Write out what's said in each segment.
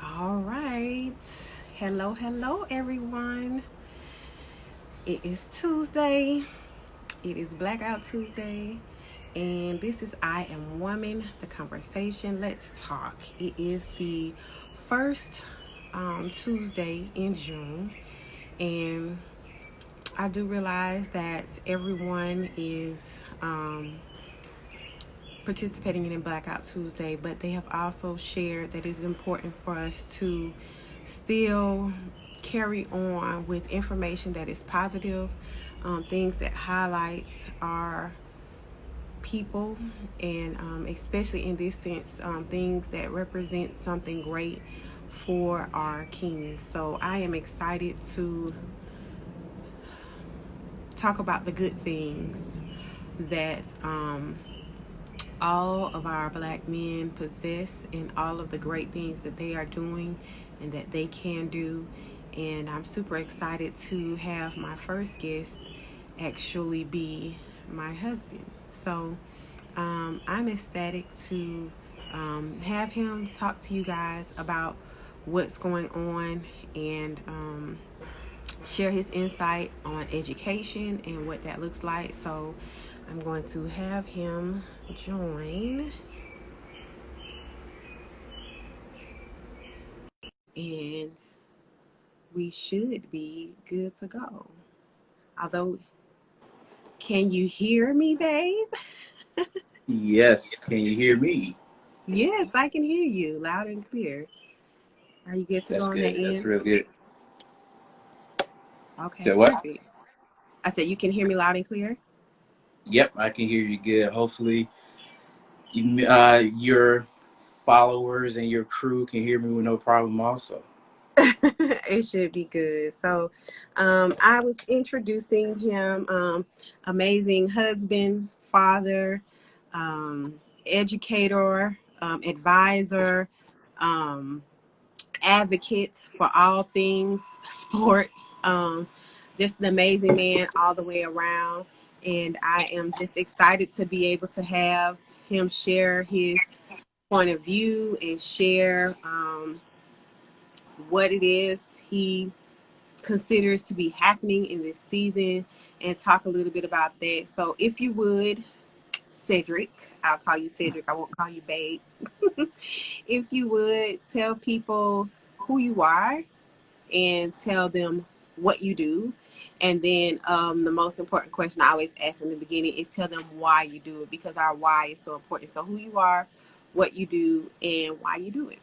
All right. Hello, everyone. It is Tuesday. It is Blackout Tuesday. And this is I Am Woman, the conversation. Let's talk. It is the first Tuesday in June. And I do realize that everyone is participating in Blackout Tuesday, but they have also shared that it's important for us to still carry on with information that is positive, things that highlights our people, and especially in this sense, things that represent something great for our kings. So I am excited to talk about the good things that all of our black men possess and all of the great things that they are doing and that they can do. And I'm super excited to have my first guest actually be my husband. So I'm ecstatic to have him talk to you guys about what's going on and share his insight on education and what that looks like. So I'm going to have him join, and we should be good to go. Although, can you hear me, babe? Yes, can you hear me? Yes, I can hear you loud and clear. Are you good to go That's on that good. That's end? real good. Okay, So what? perfect. I said you can hear me loud and clear. Yep, I can hear you good. Hopefully, your followers and your crew can hear me with no problem. Also, It should be good. So, I was introducing him, amazing husband, father, educator, advisor, um, advocate for all things sports. Just an amazing man all the way around. And I am just excited to be able to have him share his point of view and share what it is he considers to be happening in this season and talk a little bit about that. So, if you would, Cedric, I'll call you Cedric, I won't call you Babe. If you would tell people who you are and tell them what you do. And then the most important question I always ask in the beginning is tell them why you do it, because our why is so important. So, who you are, what you do, and why you do it.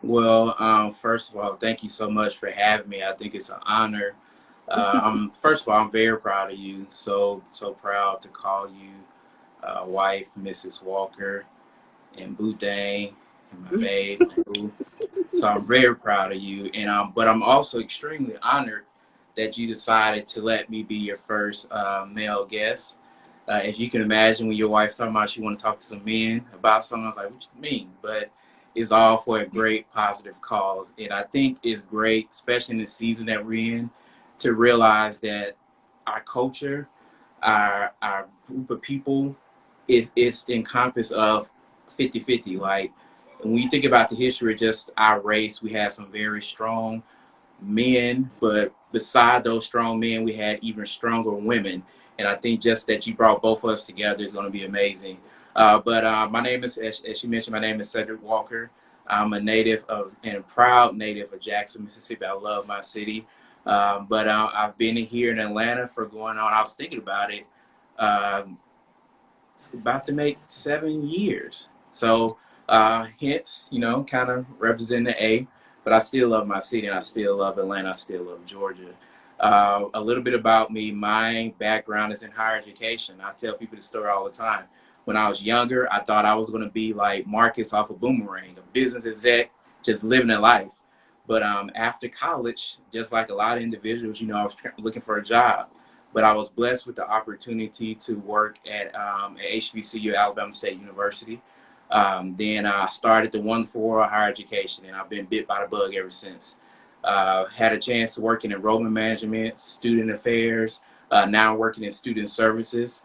well, first of all, thank you so much for having me. I think it's an honor. First of all, I'm very proud of you. So proud to call you wife, Mrs. Walker, and Boo Dang, and my babe, my boo. So I'm very proud of you, and but I'm also extremely honored that you decided to let me be your first male guest. If you can imagine, when your wife talking about she want to talk to some men about something, I was like, "What you mean?" But it's all for a great positive cause, and I think it's great, especially in the season that we're in, to realize that our culture, our group of people, is encompassed of 50-50. Like, when you think about the history of just our race, we had some very strong men, but beside those strong men, we had even stronger women. And I think just that you brought both of us together is going to be amazing. But my name is, as you mentioned, my name is Cedric Walker. I'm a native of and a proud native of Jackson, Mississippi. I love my city. But I've been here in Atlanta for going on, I was thinking about it, um, it's about to make 7 years. So, hence, kind of represent the A, but I still love my city and I still love Atlanta. I still love Georgia. A little bit about me. My background is in higher education. I tell people the story all the time. When I was younger, I thought I was going to be like Marcus off of Boomerang, a business exec, just living a life. But after college, just like a lot of individuals, I was looking for a job, but I was blessed with the opportunity to work at HBCU, Alabama State University. Then I started the wonderful higher education, and I've been bit by the bug ever since. Had a chance to work in enrollment management, student affairs, now working in student services.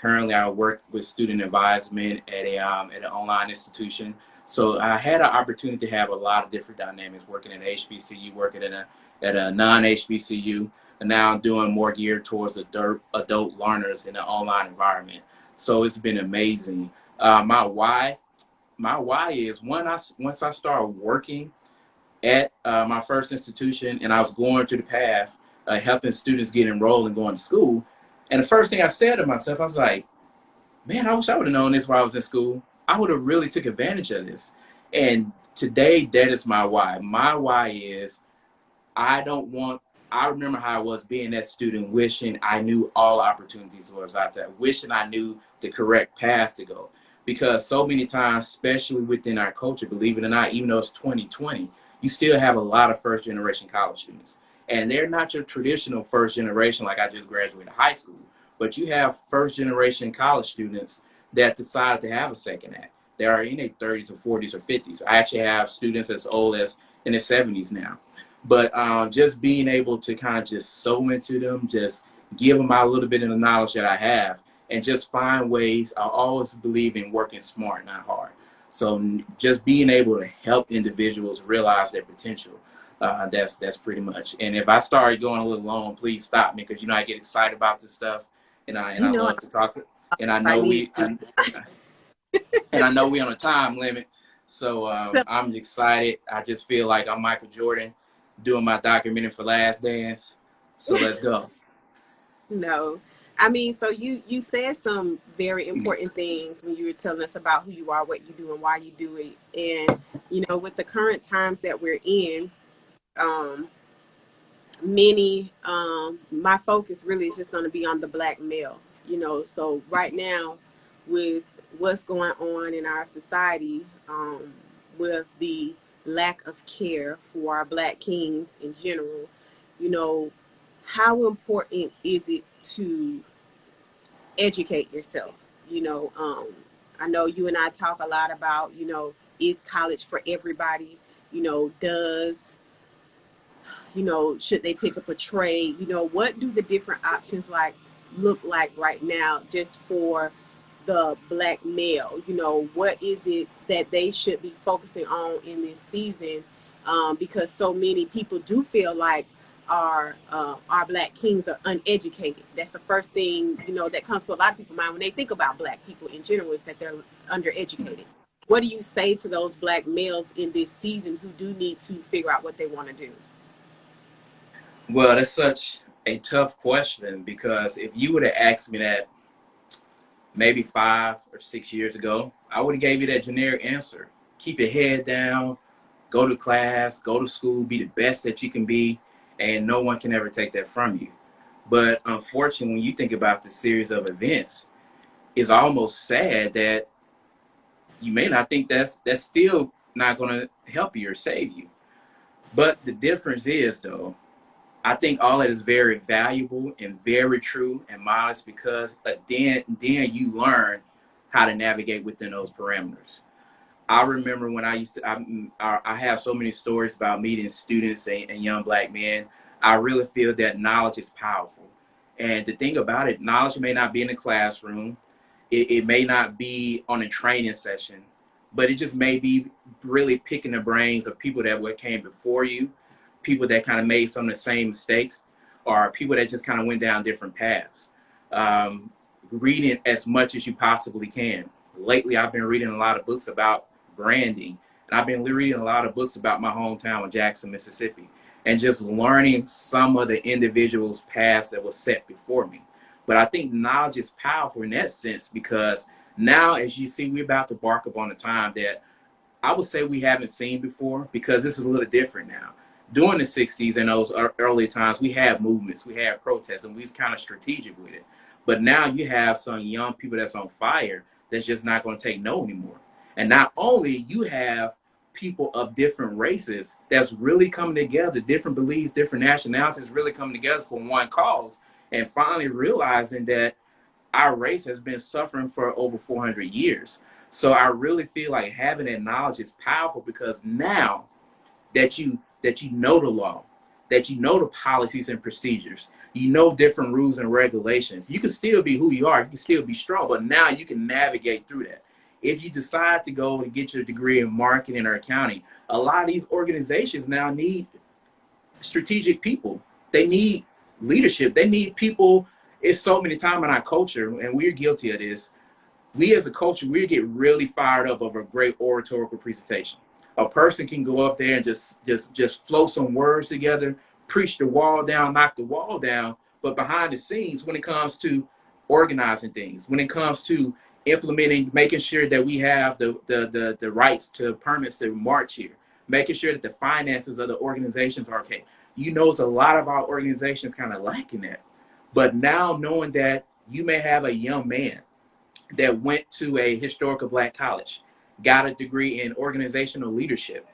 Currently, I work with student advisement at an online institution. So I had an opportunity to have a lot of different dynamics, working at HBCU, working at a non-HBCU, and now I'm doing more geared towards adult learners in an online environment. So it's been amazing. My why is once I started working at my first institution, and I was going through the path helping students get enrolled and going to school. And the first thing I said to myself, I was like, man, I wish I would have known this while I was in school. I would have really took advantage of this. And today, that is my why. My why is I don't want, I remember how I was being that student, wishing I knew all opportunities was out there, wishing I knew the correct path to go. Because so many times, especially within our culture, believe it or not, even though it's 2020, you still have a lot of first generation college students. And they're not your traditional first generation, like I just graduated high school, but you have first generation college students that decided to have a second act. They are in their 30s or 40s or 50s. I actually have students as old as in their 70s now. But just being able to kind of just sow into them, just give them out a little bit of the knowledge that I have, and just find ways. I always believe in working smart, not hard. So just being able to help individuals realize their potential. That's pretty much. And if I start going a little long, please stop me, because I get excited about this stuff, and You I know, love to talk. And I I know need we and I know we on a time limit. So to. I'm excited. I just feel like I'm Michael Jordan doing my documentary for Last Dance. So let's go. No. I mean, so you said some very important things when you were telling us about who you are, what you do, and why you do it. And with the current times that we're in, um, many my focus really is just going to be on the black male. So right now, with what's going on in our society, with the lack of care for our black kings in general, you know how important is it to educate yourself? I know you and I talk a lot about, is college for everybody? Does, should they pick up a trade? What do the different options look like right now just for the black male? What is it that they should be focusing on in this season? Because so many people do feel like our black kings are uneducated. That's the first thing that comes to a lot of people's mind when they think about black people in general, is that they're undereducated. What do you say to those black males in this season who do need to figure out what they want to do? Well, that's such a tough question, because if you would have asked me that maybe 5 or 6 years ago, I would have gave you that generic answer. Keep your head down, go to class, go to school, be the best that you can be, and no one can ever take that from you. But unfortunately, when you think about the series of events, it's almost sad that you may not think that's still not going to help you or save you. But the difference is, though, I think all that is very valuable and very true and modest, because then you learn how to navigate within those parameters. I remember when I used to, I have so many stories about meeting students and young black men. I really feel that knowledge is powerful. And the thing about it, knowledge may not be in the classroom. It may not be on a training session, but it just may be really picking the brains of people that came before you, people that kind of made some of the same mistakes, or people that just kind of went down different paths. Reading as much as you possibly can. Lately, I've been reading a lot of books about branding, and I've been reading a lot of books about my hometown of Jackson, Mississippi, and just learning some of the individuals' paths that was set before me. But I think knowledge is powerful in that sense, because now, as you see, we're about to bark upon a time that I would say we haven't seen before, because this is a little different now. During the 60s and those early times, we had movements, we had protests, and we was kind of strategic with it. But now you have some young people that's on fire that's just not going to take no anymore. And not only you have people of different races that's really coming together, different beliefs, different nationalities really coming together for one cause, and finally realizing that our race has been suffering for over 400 years. So I really feel like having that knowledge is powerful, because now that you know the law, that you know the policies and procedures, you know different rules and regulations. You can still be who you are, you can still be strong, but now you can navigate through that. If you decide to go and get your degree in marketing or accounting, a lot of these organizations now need strategic people. They need leadership. They need people. It's so many times in our culture, and we're guilty of this. We as a culture, we get really fired up over a great oratorical presentation. A person can go up there and just flow some words together, preach the wall down, knock the wall down. But behind the scenes, when it comes to organizing things, when it comes to implementing, making sure that we have the rights to permits to march here, making sure that the finances of the organizations are okay. You know, a lot of our organizations kind of lacking that. But now knowing that you may have a young man that went to a historical black college, got a degree in organizational leadership,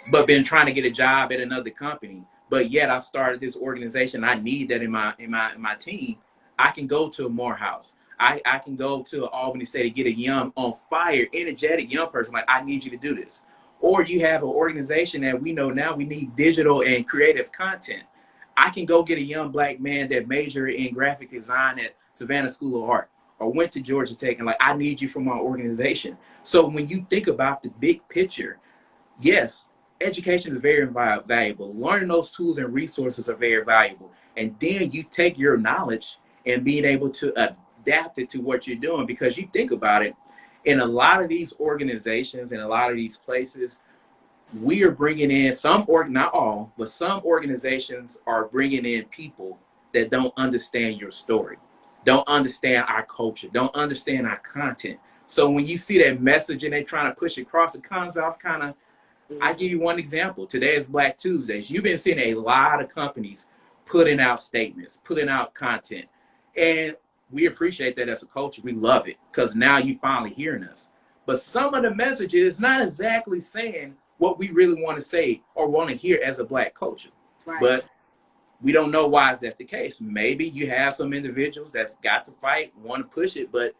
but been trying to get a job at another company. But yet I started this organization. I need that in my team. I can go to a Morehouse. I can go to Albany State and get a young, on fire, energetic young person. Like, I need you to do this. Or you have an organization that we know now we need digital and creative content. I can go get a young black man that majored in graphic design at Savannah School of Art or went to Georgia Tech, and like, I need you for my organization. So when you think about the big picture, yes, education is very valuable. Learning those tools and resources are very valuable. And then you take your knowledge and being able to adapt it to what you're doing, because you think about it, in a lot of these organizations and a lot of these places, we are bringing in not all, but some organizations are bringing in people that don't understand your story, don't understand our culture, don't understand our content. So when you see that message and they're trying to push it across, it comes off kind of, I give you one example. Today is Black Tuesdays. You've been seeing a lot of companies putting out statements, putting out content. And we appreciate that as a culture. We love it because now you finally hearing us. But some of the messages not exactly saying what we really want to say or want to hear as a Black culture. Right. But we don't know why is that the case. Maybe you have some individuals that's got to fight, want to push it, but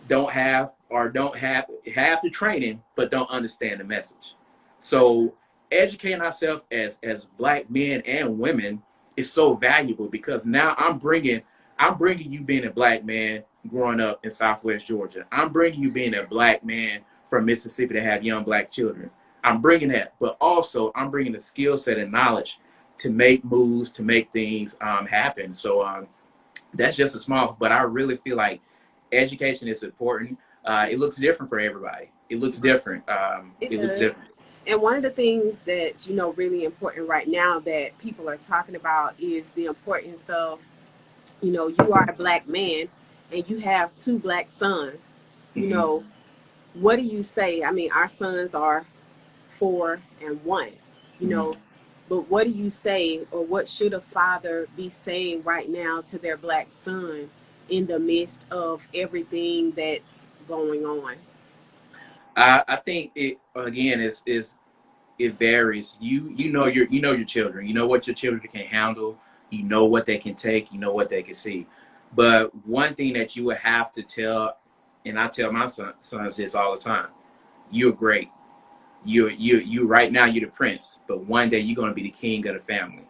don't have the training, but don't understand the message. So educating ourselves as Black men and women is so valuable, because now I'm bringing you being a Black man growing up in Southwest Georgia. I'm bringing you being a Black man from Mississippi to have young Black children. I'm bringing that, but also I'm bringing the skill set and knowledge to make moves, to make things happen. So that's just a small, but I really feel like education is important. It looks different for everybody. It looks different. It looks different. And one of the things that's, really important right now that people are talking about is the importance of, you are a Black man and you have 2 Black sons. Mm-hmm. What do you say? I mean, our sons are 4 and 1, mm-hmm. But what do you say, or what should a father be saying right now to their Black son in the midst of everything that's going on? I think it, again, it varies. You know your children. You know what your children can handle. You know what they can take. You know what they can see. But one thing that you would have to tell, and I tell my sons this all the time: you're great. You right now you're the prince, but one day you're going to be the king of the family.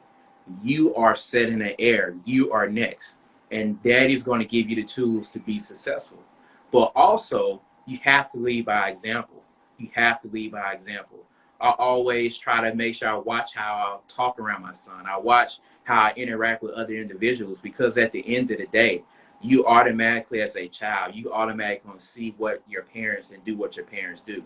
You are set in the air. You are next, and Daddy's going to give you the tools to be successful. But also, you have to lead by example. You have to lead by example. I always try to make sure I watch how I talk around my son. I watch how I interact with other individuals, because at the end of the day, you automatically, as a child, you automatically going to see what your parents and do what your parents do.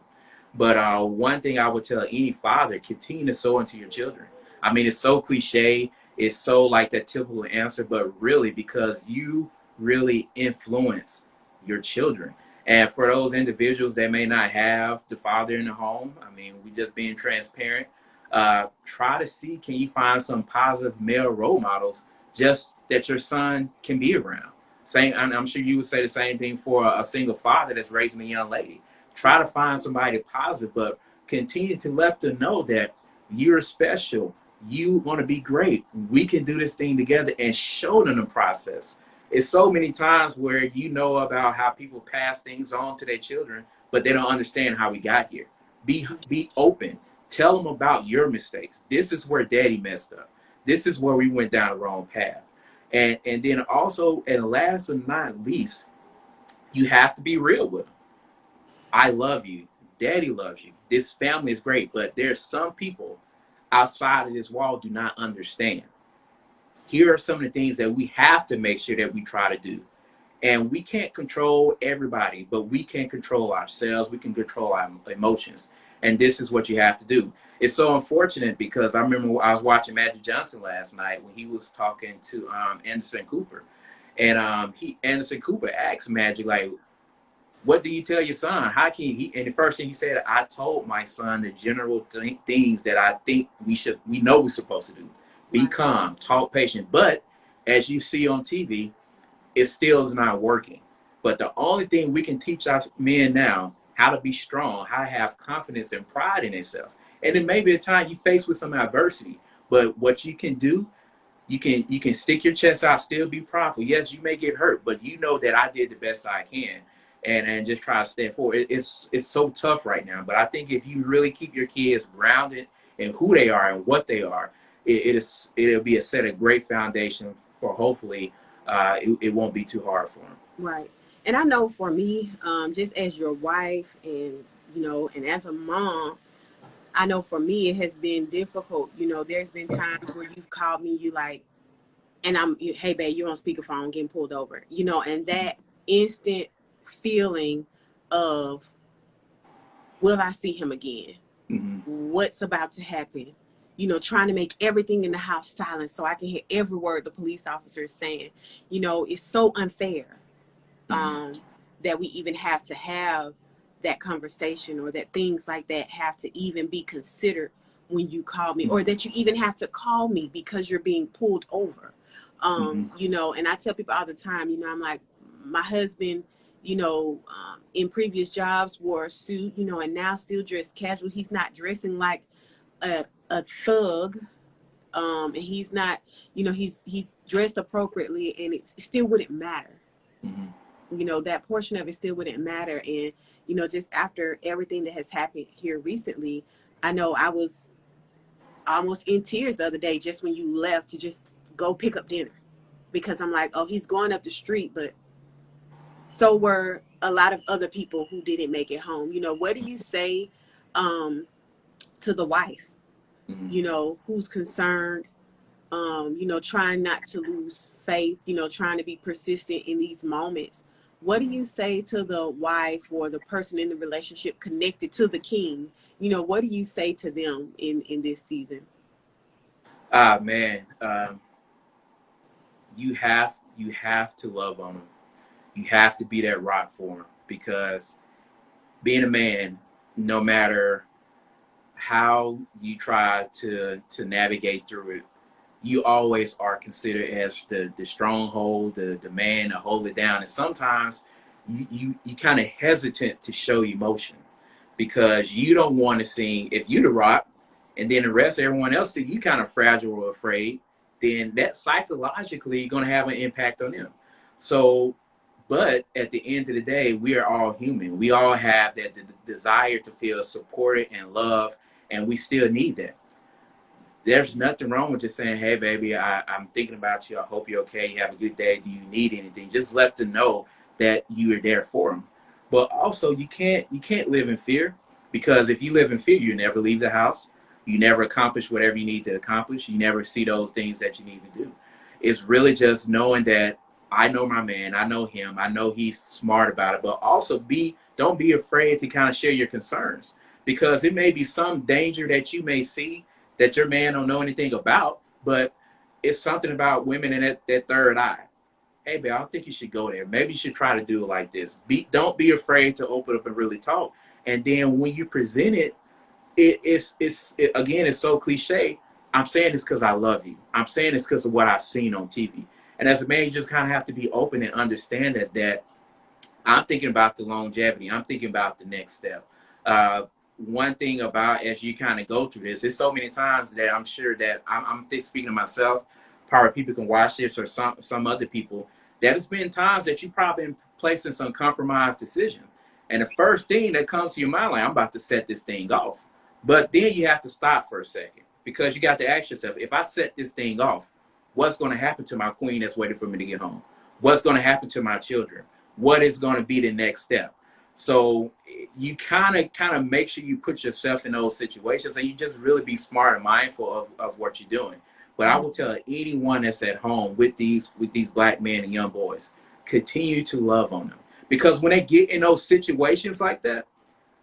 But one thing I would tell any father: continue to sow into your children. I mean, it's so cliche. It's so like that typical answer, but really, because you really influence your children. And for those individuals that may not have the father in the home, I mean, we just being transparent, try to see, can you find some positive male role models just that your son can be around? I'm sure you would say the same thing for a single father that's raising a young lady. Try to find somebody positive, but continue to let them know that you're special. You want to be great. We can do this thing together, and show them the process. It's so many times where you know about how people pass things on to their children, but they don't understand how we got here. Be open. Tell them about your mistakes. This is where Daddy messed up. This is where we went down the wrong path. And then also, and last but not least, you have to be real with them. I love you. Daddy loves you. This family is great. But there's some people outside of this wall do not understand. Here are some of the things that we have to make sure that we try to do. And we can't control everybody, but we can control ourselves. We can control our emotions. And this is what you have to do. It's so unfortunate because I remember I was watching Magic Johnson last night when he was talking to Anderson Cooper. And Anderson Cooper asked Magic, like, what do you tell your son? How can he? And the first thing he said, I told my son the general things that I think we know we're supposed to do. Be calm, talk patient. But as you see on TV, it still is not working. But the only thing we can teach our men now, how to be strong, how to have confidence and pride in themselves. And it may be a time you face with some adversity, but what you can do, you can stick your chest out, still be prideful. Yes, you may get hurt, but you know that I did the best I can, and just try to stand forward. It's so tough right now, but I think if you really keep your kids grounded in who they are and what they are, it'll be a set of great foundation for hopefully it won't be too hard for them. Right. And I know for me, just as your wife and, and as a mom, I know for me, it has been difficult. There's been times where you've called me, and hey, babe, you're on speakerphone getting pulled over, and that instant feeling of, will I see him again? Mm-hmm. What's about to happen? Trying to make everything in the house silent so I can hear every word the police officer is saying. It's so unfair that we even have to have that conversation, or that things like that have to even be considered when you call me, or that you even have to call me because you're being pulled over. And I tell people all the time, I'm like, my husband, in previous jobs wore a suit, and now still dressed casual. He's not dressing like a thug. And he's not, he's dressed appropriately, and it still wouldn't matter. Mm-hmm. That portion of it still wouldn't matter. And, just after everything that has happened here recently, I know I was almost in tears the other day just when you left to just go pick up dinner, because I'm like, oh, he's going up the street, but so were a lot of other people who didn't make it home. What do you say to the wife, mm-hmm. Who's concerned, trying not to lose faith, trying to be persistent in these moments? What do you say to the wife or the person in the relationship connected to the king? What do you say to them in this season? Man, you have to love on them. You have to be that rock for them, because being a man, no matter how you try to navigate through it, you always are considered as the stronghold, the man to hold it down. And sometimes you kind of hesitant to show emotion, because you don't want to seem, if you the rock and then the rest of everyone else see you kind of fragile or afraid, then that psychologically going to have an impact on them. So, but at the end of the day, we are all human. We all have that desire to feel supported and loved, and we still need that. There's nothing wrong with just saying, hey, baby, I'm thinking about you. I hope you're okay. You have a good day. Do you need anything? Just let them know that you are there for them. But also, you can't live in fear, because if you live in fear, you never leave the house. You never accomplish whatever you need to accomplish. You never see those things that you need to do. It's really just knowing that I know my man. I know him. I know he's smart about it. But also don't be afraid to kind of share your concerns, because it may be some danger that you may see that your man don't know anything about, but it's something about women in that third eye. Hey, babe, I don't think you should go there. Maybe you should try to do it like this. Don't be afraid to open up and really talk. And then when you present it, again, it's so cliche. I'm saying this because I love you. I'm saying this because of what I've seen on TV. And as a man, you just kind of have to be open and understand that I'm thinking about the longevity. I'm thinking about the next step. One thing about, as you kind of go through this, there's so many times that I'm sure that I'm speaking to myself, probably people can watch this, or some other people, that it's been times that you probably been placed in some compromised decision. And the first thing that comes to your mind, like, I'm about to set this thing off. But then you have to stop for a second, because you got to ask yourself, if I set this thing off, what's going to happen to my queen that's waiting for me to get home? What's going to happen to my children? What is going to be the next step? So you kind of make sure you put yourself in those situations, and you just really be smart and mindful of what you're doing. But I will tell anyone that's at home with these black men and young boys, continue to love on them, because when they get in those situations like that,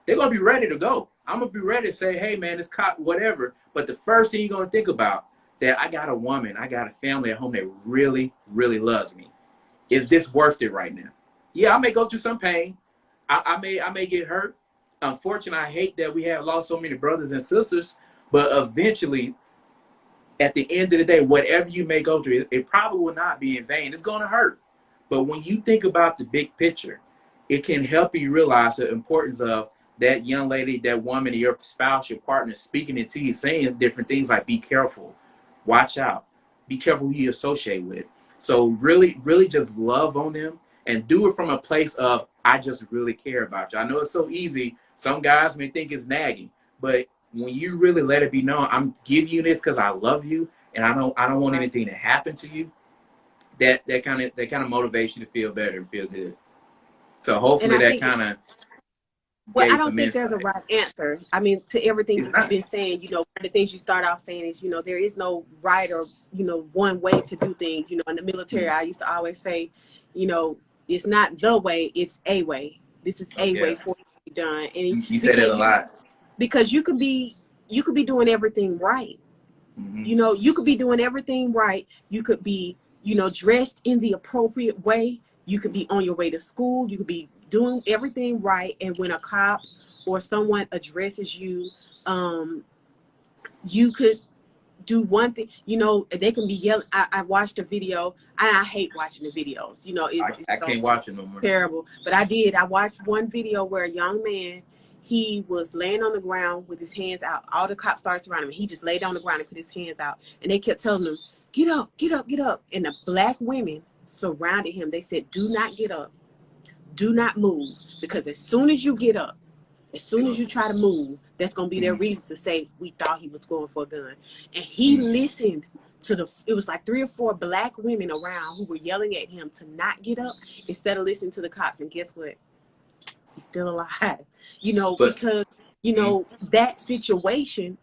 they're gonna be ready to go. I'm gonna be ready to say, hey man, it's caught, whatever. But the first thing you're gonna think about, that I got a woman, I got a family at home that really, really loves me. Is this worth it right now? Yeah, I may go through some pain. I may get hurt. Unfortunately, I hate that we have lost so many brothers and sisters, but eventually, at the end of the day, whatever you may go through, it probably will not be in vain. It's going to hurt. But when you think about the big picture, it can help you realize the importance of that young lady, that woman, your spouse, your partner speaking it to you, saying different things like, be careful, watch out, be careful who you associate with. So really, really just love on them and do it from a place of, I just really care about you. I know it's so easy. Some guys may think it's nagging, but when you really let it be known, I'm giving you this because I love you and I don't want anything to happen to you. That kind of motivates you to feel better and feel good. So hopefully that kind of well, I gave don't some think there's a insight. right answer. I mean, to everything It's you've not. been saying, one of the things you start off saying is, there is no right or, one way to do things. In the military, I used to always say, you know, it's not the way, it's a way. This is Oh a way yeah, for it to be done. And you said it a lot. because you could be doing everything right. Mm-hmm. You could be doing everything right. You could be, dressed in the appropriate way. You could be on your way to school. You could be doing everything right. And when a cop or someone addresses you, you could do one thing. They can be yelling. I watched a video. I hate watching the videos. It's I so can't watch it no more. terrible. But I watched one video where a young man, he was laying on the ground with his hands out. All the cops started surrounding him. He just laid on the ground and put his hands out. And they kept telling him, get up, get up, get up. And the black women surrounded him. They said, do not get up. Do not move. Because as soon as you get up, as soon as you try to move, that's going to be their reason to say, we thought he was going for a gun. And he listened to it was like 3 or 4 black women around who were yelling at him to not get up instead of listening to the cops. And guess what? He's still alive. But Because, that situation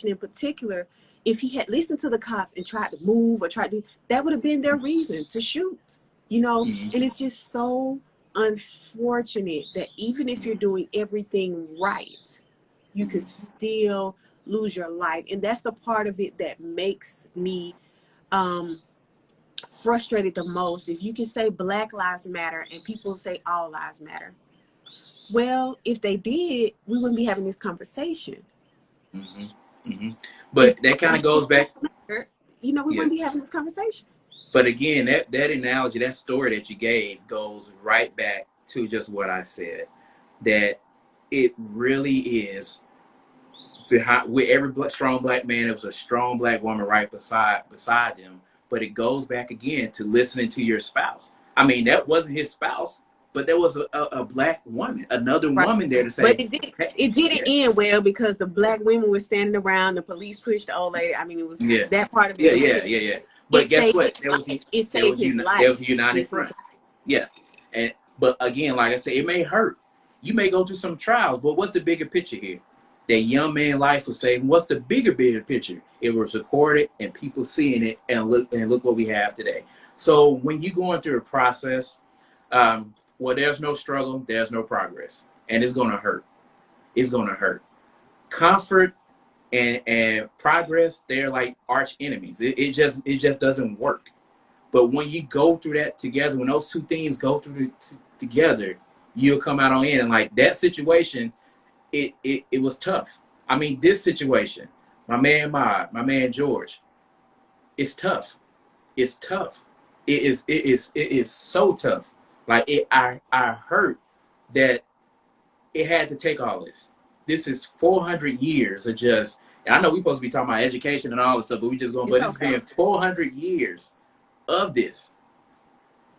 in particular, if he had listened to the cops and tried to move or that would have been their reason to shoot, and it's just so unfortunate that even if you're doing everything right, you could still lose your life. And that's the part of it that makes me frustrated the most. If you can say Black Lives Matter and people say all lives matter, well, if they did, we wouldn't be having this conversation. but If that kind of goes back. we Yeah. wouldn't be having this conversation. But again, that analogy, that story that you gave goes right back to just what I said. That it really is behind with every strong black man, there was a strong black woman right beside them. But it goes back again to listening to your spouse. I mean, that wasn't his spouse, but there was a black woman, another Right. woman there to But say, hey, it didn't yeah, end well because the black women were standing around. The police pushed the old lady. I mean, it was yeah, that part of it yeah, was yeah, terrible. yeah, yeah. But It guess saved his what? life. It saved his There life. was a united Listening front. Yeah. But again, like I said, it may hurt. You may go through some trials, but what's the bigger picture here? That young man life was saying, what's the bigger picture? It was recorded and people seeing it, and look what we have today. So when you're going through a process, well, there's no struggle, there's no progress. And it's gonna hurt. It's gonna hurt. Comfort and progress, they're like arch enemies. It just doesn't work. But when you go through that together, when those two things go through together, you'll come out on end. And like that situation, it was tough. I mean, this situation, my man George, it's tough. It's tough. It is so tough. Like I heard that it had to take all this. This is 400 years of just. And I know we're supposed to be talking about education and all this stuff, but we just going. It's But it's okay. been 400 years of this.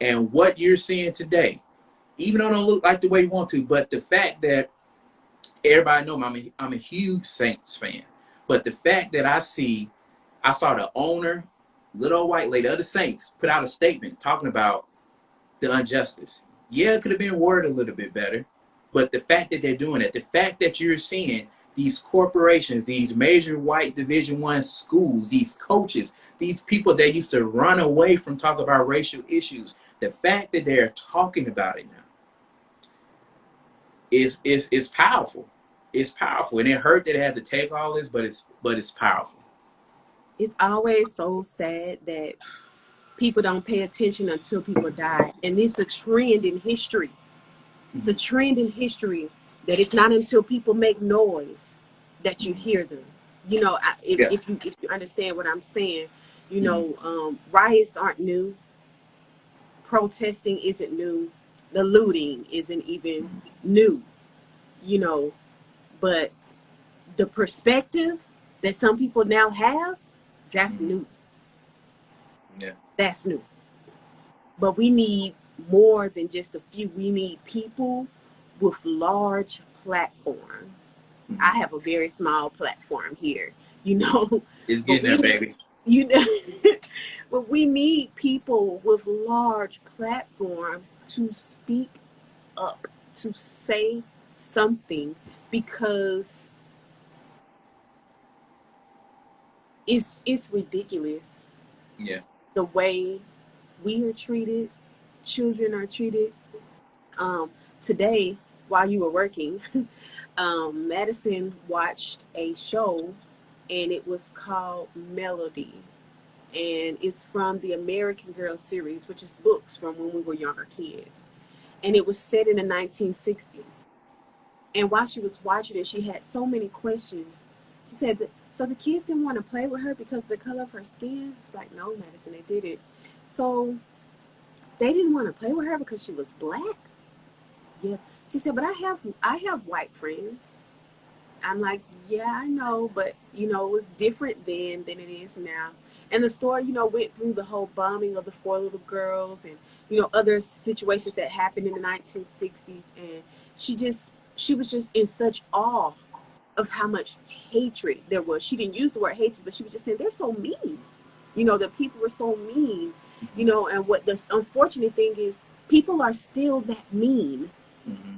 And what you're seeing today, even though it don't look like the way you want to, but the fact that everybody know I'm a huge Saints fan. But the fact that I saw the owner, little old white lady of the Saints, put out a statement talking about the injustice. Yeah, it could have been worded a little bit better, But the fact that they're doing it, the fact that you're seeing these corporations, these major white Division I schools, these coaches, these people that used to run away from talking about racial issues, the fact that they're talking about it now is powerful. It's powerful, and it hurt that it had to take all this, but it's powerful. It's always so sad that people don't pay attention until people die, and it's a trend in history. It's a trend in history that it's not until people make noise that you hear them. You know, Yeah. if you understand what I'm saying, you know, riots aren't new, protesting isn't new, the looting isn't even new. You know, but the perspective that some people now have, that's new. Yeah. That's new. But we need more than just a few. We need people with large platforms. I have a very small platform here, you know, It's but getting there, baby. you know, but we need people with large platforms to speak up, to say something, because it's ridiculous. Yeah. The way we are treated, children are treated. Today, while you were working, Madison watched a show, and it was called Melody, and it's from the American Girl series, which is books from when we were younger kids, and it was set in the 1960s. And while she was watching it, she had so many questions. She said, so the kids didn't want to play with her because of the color of her skin? It's like, no, Madison, they did it. So they didn't want to play with her because she was black? Yeah. She said, but I have white friends. I'm like, yeah, I know, but you know, it was different then than it is now. And the story, you know, went through the whole bombing of the four little girls, and you know, other situations that happened in the 1960s. And she was just in such awe of how much hatred there was. She didn't use the word hatred, but she was just saying they're so mean. You know, the people were so mean. You know, and what the unfortunate thing is, people are still that mean. Mm-hmm.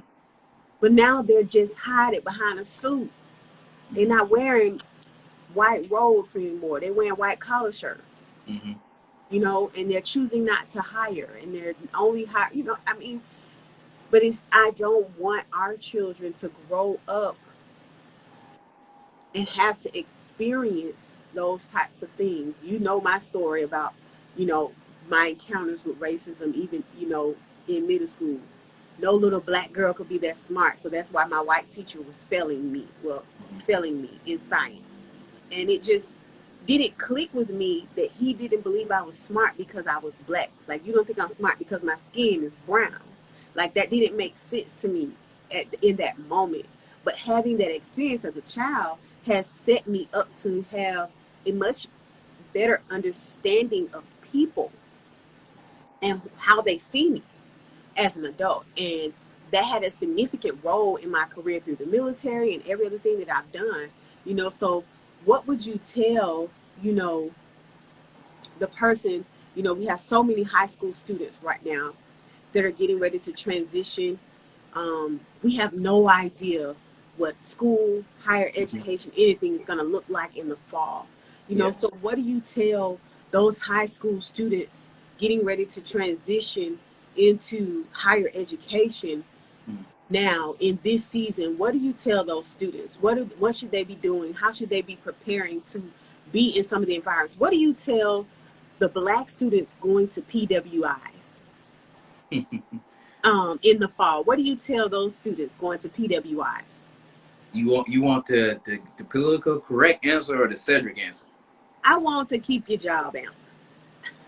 But now they're just hiding behind a suit. They're not wearing white robes anymore. They're wearing white collar shirts. Mm-hmm. You know, and they're choosing not to hire, and they're only hire. You know, I mean, but I don't want our children to grow up and have to experience those types of things. You know my story about, you know, my encounters with racism, even, you know, in middle school. No little black girl could be that smart. So that's why my white teacher was failing me. Well, failing me in science. And it just didn't click with me that he didn't believe I was smart because I was black. Like, you don't think I'm smart because my skin is brown. Like, that didn't make sense to me in that moment. But having that experience as a child has set me up to have a much better understanding of people and how they see me as an adult. And that had a significant role in my career through the military and every other thing that I've done. You know, so what would you tell, you know, the person, you know, we have so many high school students right now that are getting ready to transition. We have no idea what school, higher education, anything is going to look like in the fall. You know, so what do you tell those high school students getting ready to transition into higher education now in this season? What do you tell those students? What should they be doing? How should they be preparing to be in some of the environments? What do you tell the black students going to PWIs in the fall? What do you tell those students going to PWIs? You want the political correct answer or the Cedric answer? I want to keep your job answer.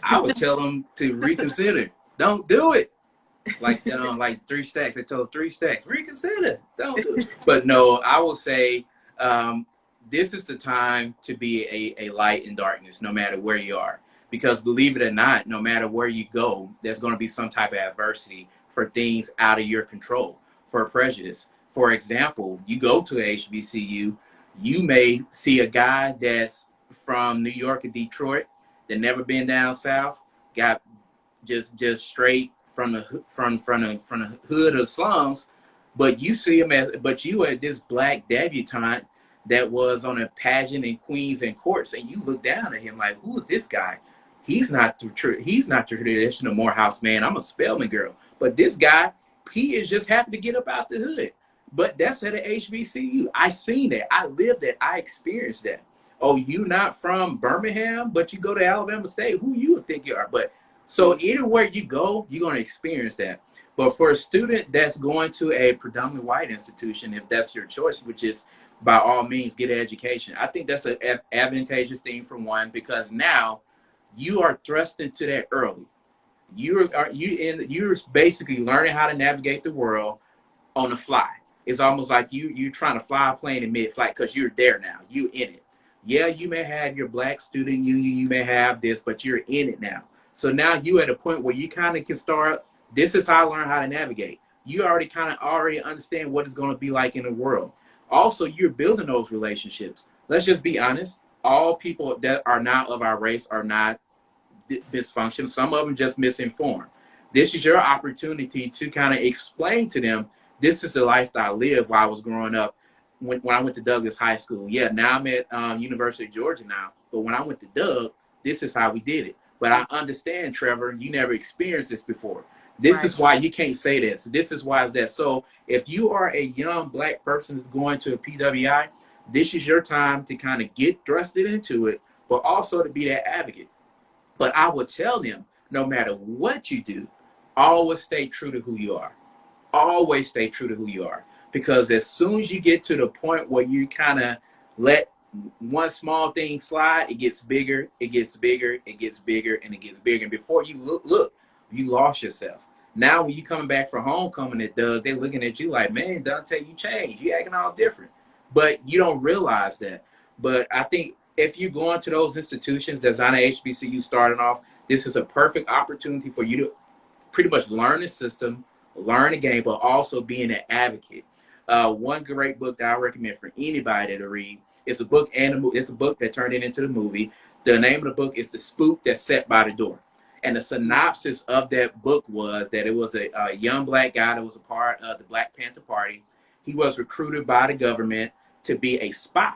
I would tell them to reconsider. Don't do it. Like 3 stacks. I told 3 stacks, reconsider. Don't do it. But no, I will say this is the time to be a light in darkness, no matter where you are. Because believe it or not, no matter where you go, there's going to be some type of adversity for things out of your control, for prejudice. For example, you go to a HBCU, you may see a guy that's from New York or Detroit that never been down south, got just straight from the hood of slums, But you see him as, but you are this black debutante that was on a pageant in Queens and Courts, and you look down at him like, who is this guy? He's not the traditional Morehouse man. I'm a Spelman girl, but this guy, he is just happy to get up out the hood. But that's at a HBCU. I seen that. I lived that. I experienced that. Oh, you not from Birmingham, but you go to Alabama State. Who you would think you are? But so anywhere you go, you're going to experience that. But for a student that's going to a predominantly white institution, if that's your choice, which is by all means get an education, I think that's an advantageous thing for one, because now you are thrust into that early. You're basically learning how to navigate the world on the fly. It's almost like you're trying to fly a plane in mid-flight because you're there now. You in it. Yeah, you may have your black student union, you may have this, but you're in it now. So now you at a point where you kind of can start. This is how I learn how to navigate. You already understand what it's going to be like in the world. Also, you're building those relationships. Let's just be honest. All people that are not of our race are not dysfunction. Some of them just misinformed. This is your opportunity to kind of explain to them, this is the life that I lived while I was growing up. When I went to Douglas High School, yeah, now I'm at University of Georgia now, but when I went to Doug, this is how we did it. But I understand, Trevor, you never experienced this before. This Right. is why you can't say this. This is why it's that. So if you are a young black person that's going to a PWI, this is your time to kind of get thrusted into it, but also to be that advocate. But I would tell them, no matter what you do, always stay true to who you are. Always stay true to who you are. Because as soon as you get to the point where you kind of let one small thing slide, it gets bigger, it gets bigger, it gets bigger, and it gets bigger. And before you look, you lost yourself. Now when you coming back for homecoming at Doug, they're looking at you like, man, Dante, you changed. You acting all different. But you don't realize that. But I think if you're going to those institutions that's on a HBCU starting off, this is a perfect opportunity for you to pretty much learn the system, learn the game, but also being an advocate. One great book that I recommend for anybody to read is a book, and it's a book that turned it into the movie. The name of the book is The Spook That Sat by the Door. And the synopsis of that book was that it was a young black guy that was a part of the Black Panther Party. He was recruited by the government to be a spy.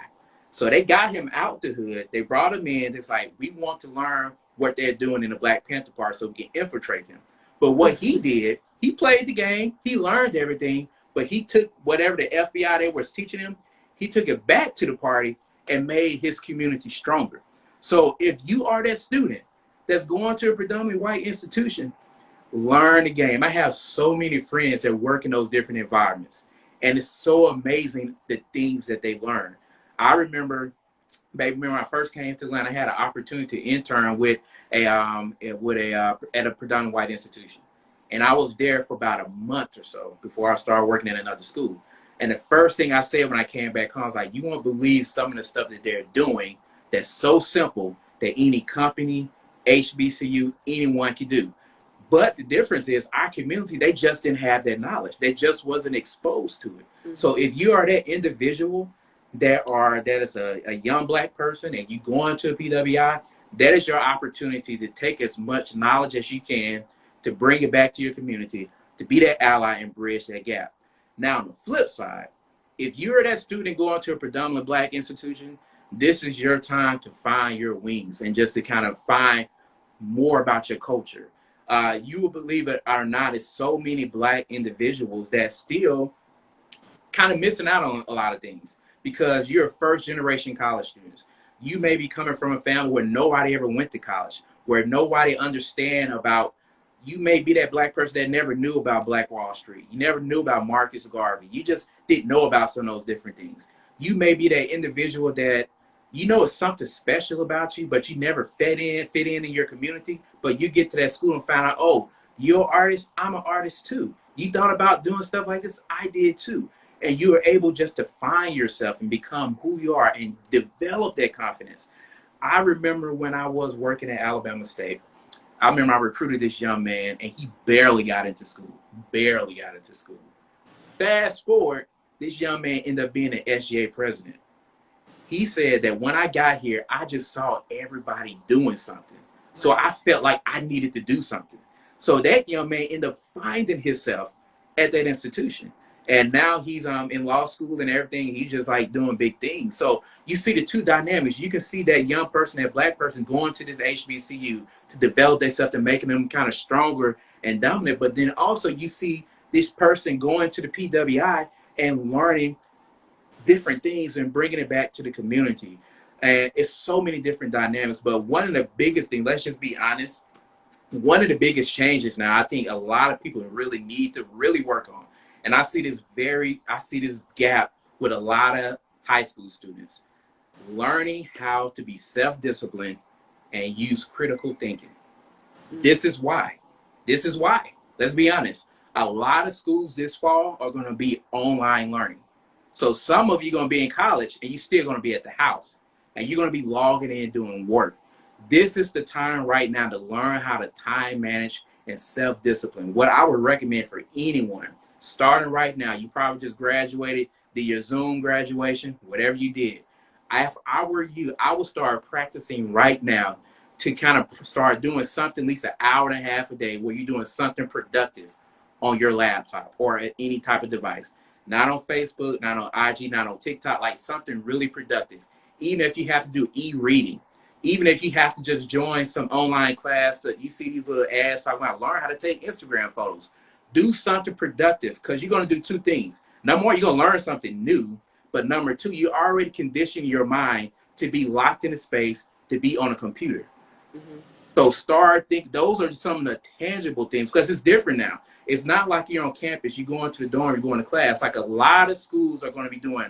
So they got him out the hood. They brought him in. It's like, we want to learn what they're doing in the Black Panther Party so we can infiltrate him. But what he did, he played the game, he learned everything, but he took whatever the FBI they was teaching him, he took it back to the party and made his community stronger. So if you are that student that's going to a predominantly white institution, learn the game. I have so many friends that work in those different environments, and it's so amazing the things that they learn. I remember, baby, when I first came to Atlanta, I had an opportunity to intern with at a predominantly white institution, and I was there for about a month or so before I started working at another school. And the first thing I said when I came back home, I was like, "You won't believe some of the stuff that they're doing. That's so simple that any company, HBCU, anyone can do." But the difference is our community, they just didn't have that knowledge. They just wasn't exposed to it. Mm-hmm. So if you are that individual that is a young black person and you going to a PWI, that is your opportunity to take as much knowledge as you can to bring it back to your community, to be that ally and bridge that gap. Now, on the flip side, if you're that student going to a predominantly black institution, this is your time to find your wings and just to kind of find more about your culture. You will believe it or not, there's so many black individuals that still kind of missing out on a lot of things because you're first generation college students. You may be coming from a family where nobody ever went to college, where nobody understand about, you may be that black person that never knew about Black Wall Street. You never knew about Marcus Garvey. You just didn't know about some of those different things. You may be that individual that you know it's something special about you, but you never fit in your community. But you get to that school and find out, oh, you're an artist, I'm an artist too. You thought about doing stuff like this, I did too. And you are able just to find yourself and become who you are and develop that confidence. I remember when I was working at Alabama State, I remember I recruited this young man and he barely got into school. Barely got into school. Fast forward, this young man ended up being an SGA president. He said that when I got here, I just saw everybody doing something. So I felt like I needed to do something. So that young man ended up finding himself at that institution. And now he's in law school and everything. He's just like doing big things. So you see the two dynamics. You can see that young person, that black person, going to this HBCU to develop themselves, to making them kind of stronger and dominant. But then also you see this person going to the PWI and learning different things and bringing it back to the community. And it's so many different dynamics. But one of the biggest things, let's just be honest, one of the biggest changes now, I think a lot of people really need to really work on. And I see this gap with a lot of high school students learning how to be self-disciplined and use critical thinking. This is why. This is why. Let's be honest. A lot of schools this fall are going to be online learning. So some of you are going to be in college and you're still going to be at the house and you're going to be logging in doing work. This is the time right now to learn how to time manage and self-discipline. What I would recommend for anyone, starting right now, you probably just graduated, did your Zoom graduation, whatever you did. If I were you, I would start practicing right now to kind of start doing something at least an hour and a half a day where you're doing something productive on your laptop or at any type of device. Not on Facebook, not on IG, not on TikTok, like something really productive. Even if you have to do e-reading, even if you have to just join some online class, so you see these little ads talking about learn how to take Instagram photos. Do something productive because you're going to do two things. Number one, you're going to learn something new. But number two, you already conditioned your mind to be locked in a space, to be on a computer. Mm-hmm. So start think those are some of the tangible things because it's different now. It's not like you're on campus, you go into the dorm, you're going to class. Like a lot of schools are going to be doing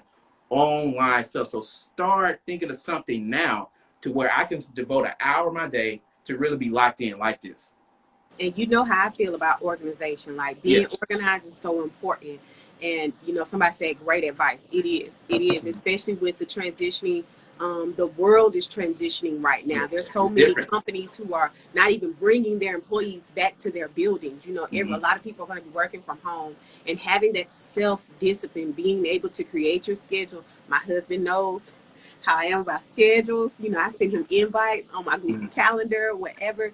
online stuff. So start thinking of something now to where I can devote an hour of my day to really be locked in like this. And you know how I feel about organization. Like being organized is so important. And somebody said great advice. It is, especially with the transitioning. The world is transitioning right now. There's so many companies who are not even bringing their employees back to their buildings. A lot of people are going to be working from home, and having that self-discipline, being able to create your schedule. My husband knows how I am about schedules. I send him invites on my Google Calendar, whatever.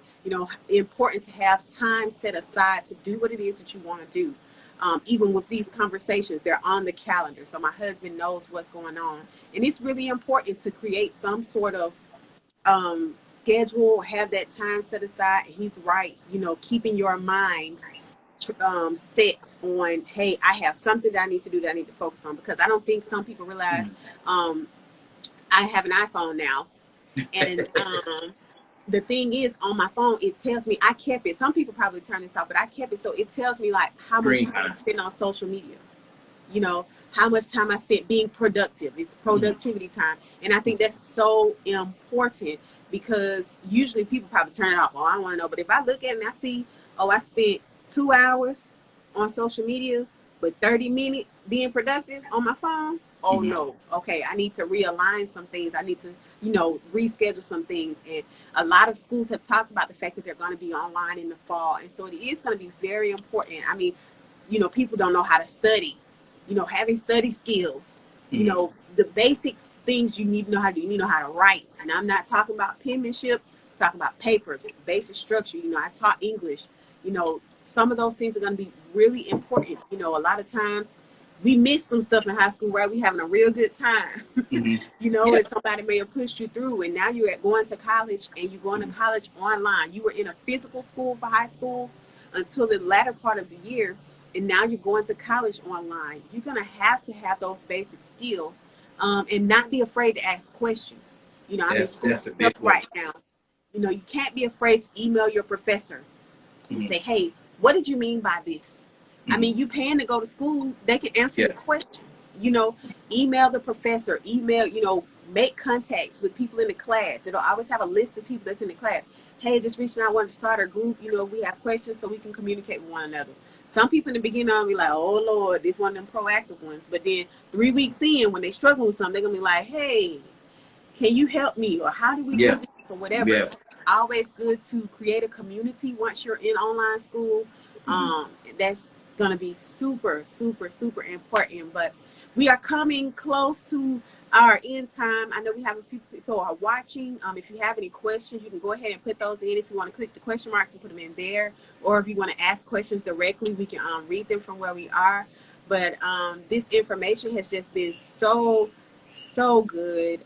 Important to have time set aside to do what it is that you want to do. Even with these conversations, they're on the calendar. So my husband knows what's going on. And it's really important to create some sort of schedule, have that time set aside. And he's right, keeping your mind set on, hey, I have something that I need to do that I need to focus on. Because I don't think some people realize I have an iPhone now. And the thing is, on my phone, it tells me, I kept it. Some people probably turn this off, but I kept it. So it tells me like how much time I spend on social media, how much time I spent being productive. It's productivity time. And I think that's so important because usually people probably turn it off. Oh, I don't want to know. But if I look at it and I see, I spent 2 hours on social media, but 30 minutes being productive on my phone. Oh no. Okay. I need to realign some things. I need to, reschedule some things. And a lot of schools have talked about the fact that they're going to be online in the fall. And so it is going to be very important. I mean, people don't know how to study, having study skills, the basic things you need to know how to do. You need to know how to write. And I'm not talking about penmanship, I'm talking about papers, basic structure. I taught English, some of those things are going to be really important. A lot of times we miss some stuff in high school where we having a real good time, and somebody may have pushed you through, and now you're going to college and you're going to college online. You were in a physical school for high school until the latter part of the year, and now you're going to college online. You're going to have those basic skills, and not be afraid to ask questions. That's a big right now. You can't be afraid to email your professor and say, hey, what did you mean by this? I mean, you paying to go to school, they can answer the questions. Email the professor, make contacts with people in the class. It'll always have a list of people that's in the class. Hey, just reaching out, wanted to start a group. We have questions so we can communicate with one another. Some people in the beginning will be like, oh, Lord, this one of them proactive ones. But then 3 weeks in, when they struggle with something, they're going to be like, hey, can you help me? Or how do we do this or whatever? So it's always good to create a community once you're in online school. That's going to be super, super, super important. But we are coming close to our end time. I know we have a few people who are watching. If you have any questions, you can go ahead and put those in. If you want to click the question marks and put them in there, or if you want to ask questions directly, we can read them from where we are. But this information has just been so good.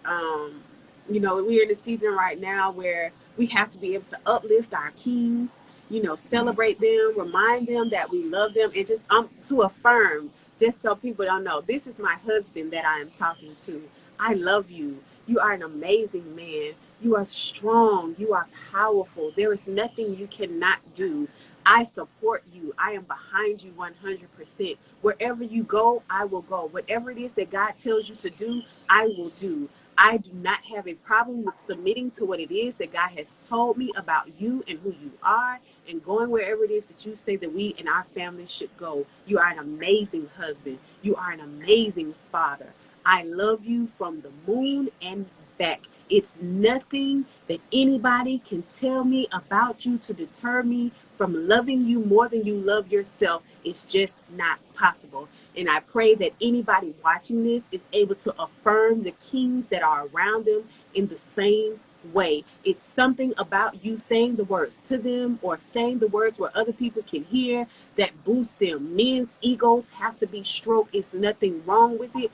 You know, we're in a season right now where we have to be able to uplift our kings, you know, celebrate them, remind them that we love them, and just to affirm, just so people don't know, this is my husband that I am talking to. I love you. You are an amazing man. You are strong. You are powerful. There is nothing you cannot do. I support you. I am behind you 100%. Wherever you go, I will go. Whatever it is that God tells you to do, I will do. I do not have a problem with submitting to what it is that God has told me about you and who you are, and going wherever it is that you say that we and our family should go. You are an amazing husband. You are an amazing father. I love you from the moon and back. It's nothing that anybody can tell me about you to deter me from loving you more than you love yourself. It's just not possible. And I pray that anybody watching this is able to affirm the kings that are around them in the same way. It's something about you saying the words to them, or saying the words where other people can hear, that boosts them. Men's egos have to be stroked. It's nothing wrong with it.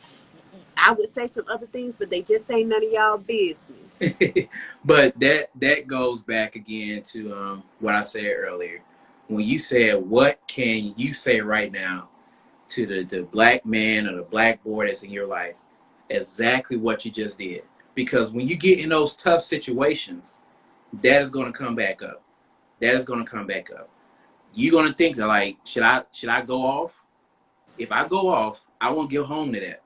I would say some other things, but they just ain't none of y'all business. But that goes back again to what I said earlier. When you said, what can you say right now to the black man or the black boy that's in your life? Exactly what you just did. Because when you get in those tough situations, that is going to come back up. That is going to come back up. You're going to think like, should I go off? If I go off, I won't get home to that.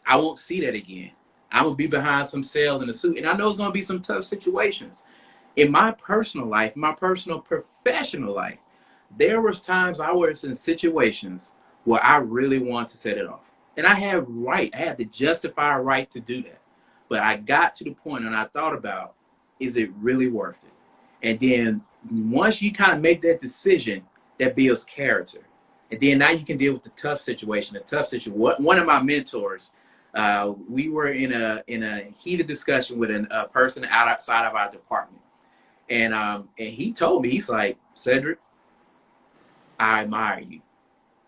I won't see that again. I'm going to be behind some cell in a suit. And I know it's going to be some tough situations. In my personal life, my personal professional life, there was times I was in situations where I really wanted to set it off. And I had the justified right to do that. But I got to the point and I thought about, is it really worth it? And then once you kind of make that decision, that builds character. And then now you can deal with the tough situation. One of my mentors, we were in a heated discussion with a person outside of our department. And he told me, he's like, Cedric, I admire you,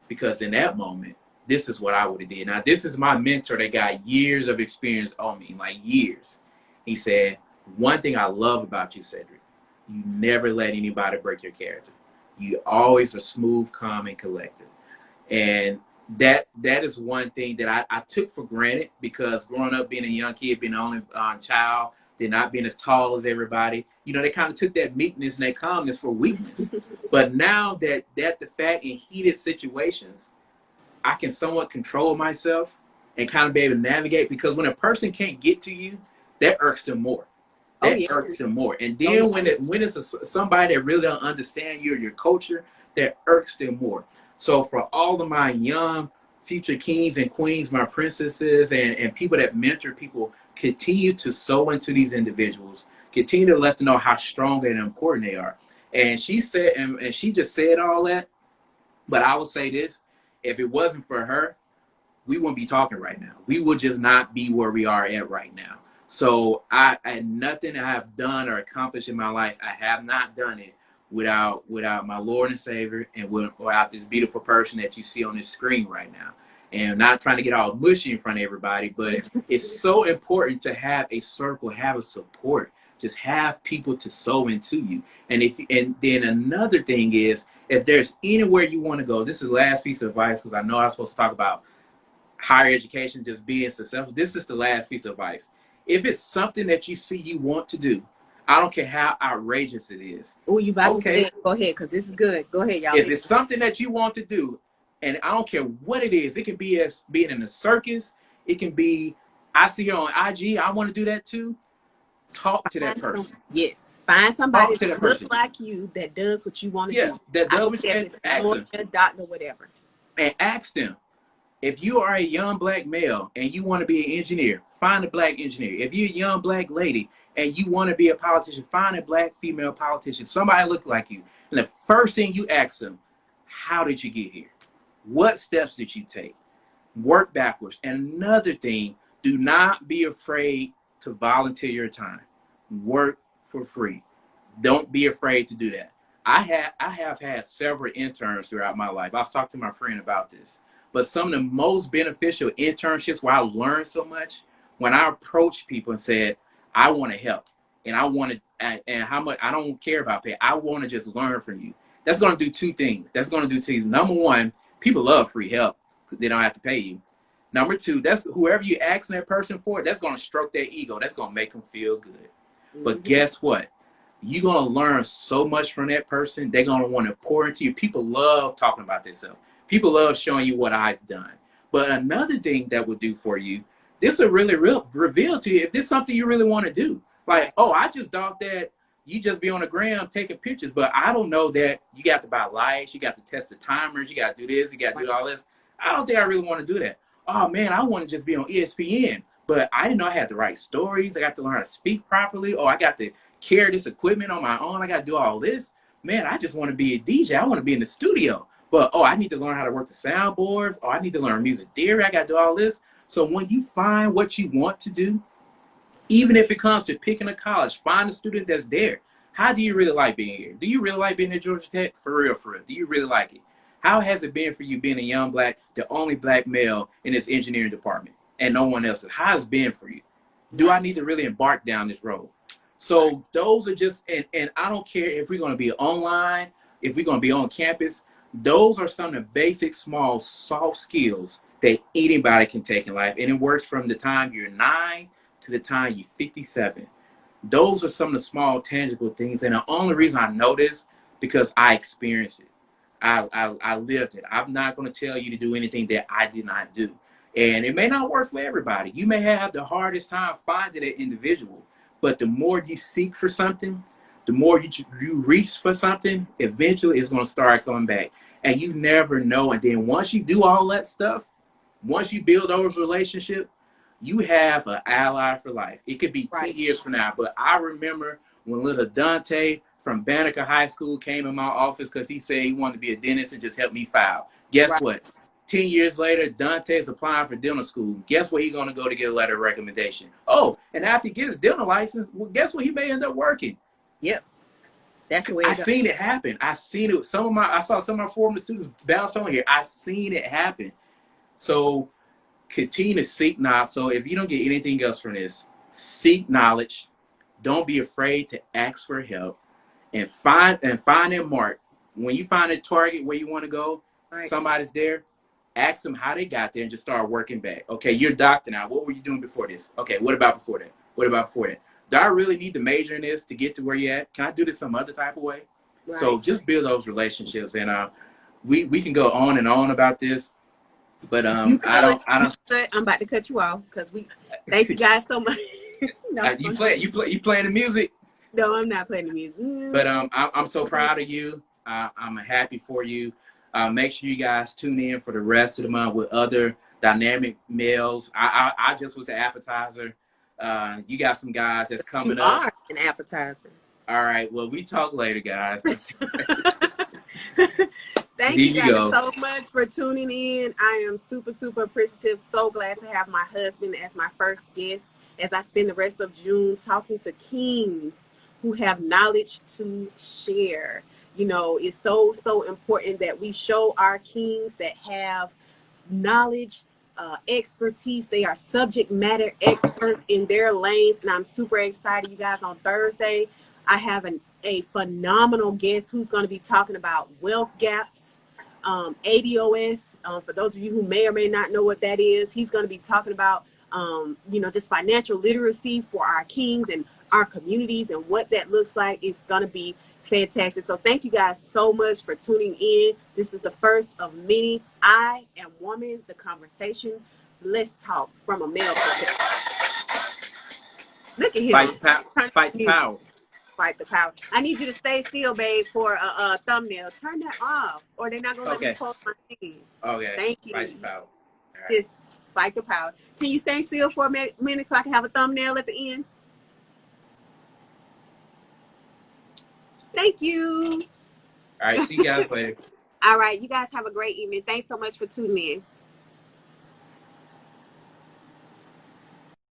because in that moment, this is what I would have did. Now, this is my mentor that got years of experience on me, like years. He said, one thing I love about you, Cedric, you never let anybody break your character. You always are smooth, calm, and collected. And that is one thing that I took for granted, because growing up, being a young kid, being the only child, they're not being as tall as everybody. You know, they kind of took that meekness and that calmness for weakness. But now that the fact, in heated situations, I can somewhat control myself and kind of be able to navigate, because when a person can't get to you, that irks them more. Irks them more. And then when it's somebody that really don't understand you or your culture, that irks them more. So for all of my young future kings and queens, my princesses, and people that mentor people, continue to sow into these individuals. Continue to let them know how strong and important they are. And she said, and she just said all that. But I will say this: if it wasn't for her, we wouldn't be talking right now. We would just not be where we are at right now. So I nothing I have done or accomplished in my life, I have not done it without my Lord and Savior, and without this beautiful person that you see on this screen right now. And I'm not trying to get all mushy in front of everybody, but it's so important to have a circle, have a support, just have people to sow into you. And then another thing is, if there's anywhere you want to go, this is the last piece of advice, because I know I'm supposed to talk about higher education, just being successful. This is the last piece of advice. If it's something that you see you want to do, I don't care how outrageous it is. Oh, you about to say it? Go ahead, because this is good. Go ahead, y'all. If it's something that you want to do, and I don't care what it is, it can be as being in a circus, it can be, I see you on IG, I want to do that too. Talk to that person. Yes. Find somebody that looks like you, that does what you want to do. That does what you ask them. A doctor, whatever. And ask them. If you are a young black male and you want to be an engineer, find a black engineer. If you're a young black lady and you want to be a politician, find a black female politician, somebody look like you. And the first thing you ask them, how did you get here? What steps did you take? Work backwards. And another thing, do not be afraid to volunteer your time. Work for free. Don't be afraid to do that. I have had several interns throughout my life. I was talking to my friend about this. But some of the most beneficial internships where I learned so much, when I approached people and said, I want to help and I want to, and how much, I don't care about pay. I want to just learn from you. That's going to do two things. That's going to do two things. Number one, people love free help. They don't have to pay you. Number two, that's whoever you asking that person for, that's going to stroke their ego. That's going to make them feel good. But guess what? You're going to learn so much from that person. They're going to want to pour into you. People love talking about themselves. People love showing you what I've done. But another thing that will do for you, this will really reveal to you if this is something you really want to do. Like, oh, I just thought that you just be on the gram taking pictures, but I don't know that you got to buy lights, you got to test the timers, you got to do this, you got to do all this. I don't think I really want to do that. Oh, man, I want to just be on ESPN, but I didn't know I had to write stories. I got to learn how to speak properly. Oh, I got to carry this equipment on my own. I got to do all this. Man, I just want to be a DJ. I want to be in the studio. But, oh, I need to learn how to work the soundboards. Oh, I need to learn music theory. I got to do all this. So when you find what you want to do, even if it comes to picking a college, find a student that's there. How do you really like being here? Do you really like being at Georgia Tech? For real, for real. Do you really like it? How has it been for you being a young black, the only black male in this engineering department and no one else? How has it been for you? Do I need to really embark down this road? So those are just, and I don't care if we're going to be online, if we're going to be on campus, those are some of the basic, small, soft skills that anybody can take in life. And it works from the time you're 9 to the time you're 57. Those are some of the small, tangible things. And the only reason I know this, because I experienced it. I lived it. I'm not going to tell you to do anything that I did not do. And it may not work for everybody. You may have the hardest time finding an individual. But the more you seek for something, the more you reach for something, eventually it's going to start coming back. And you never know. And then once you do all that stuff, once you build those relationships, you have an ally for life. It could be 10 years from now. But I remember when little Dante from Banneker High School came in my office because he said he wanted to be a dentist and just help me file. Guess what? 10 years later, Dante's applying for dental school. Guess where he's going to go to get a letter of recommendation? Oh, and after he gets his dental license, well, guess what? He may end up working. Yep. That's the way I seen it happen. I seen it. I saw some of my former students bounce on here. I seen it happen. So continue to seek knowledge. So if you don't get anything else from this, seek knowledge. Don't be afraid to ask for help, and find that mark. When you find a target where you want to go, somebody's there. Ask them how they got there and just start working back. Okay, you're a doctor now. What were you doing before this? Okay, what about before that? What about before that? Do I really need to major in this to get to where you're at? Can I do this some other type of way? So just build those relationships, and we can go on and on about this, but I'm about to cut you off because thank you guys so much. No, you playing the music? No, I'm not playing the music. But I'm so proud of you. I'm happy for you. Make sure you guys tune in for the rest of the month with other dynamic males. I just was an appetizer. You got some guys that's coming up. You are an appetizer. All right. Well, we talk later, guys. Thank you guys so much for tuning in. I am super, super appreciative. So glad to have my husband as my first guest as I spend the rest of June talking to kings who have knowledge to share. You know, it's so, so important that we show our kings that have knowledge, expertise. They are subject matter experts in their lanes. And I'm super excited, you guys. On Thursday, I have a phenomenal guest who's going to be talking about wealth gaps, ADOS. For those of you who may or may not know what that is, he's going to be talking about, just financial literacy for our kings and our communities and what that looks like. It's going to be fantastic. So thank you guys so much for tuning in. This is the first of many. I Am Woman, the conversation. Let's talk from a male perspective. Look at him. Fight the power. Fight the power. I need you to stay still, babe, for a thumbnail. Turn that off, or they're not going to let me post my thing. Okay. Thank you. Fight the power. Right. Just fight the power. Can you stay still for a minute so I can have a thumbnail at the end? Thank you. All right. See you guys later. All right. You guys have a great evening. Thanks so much for tuning in.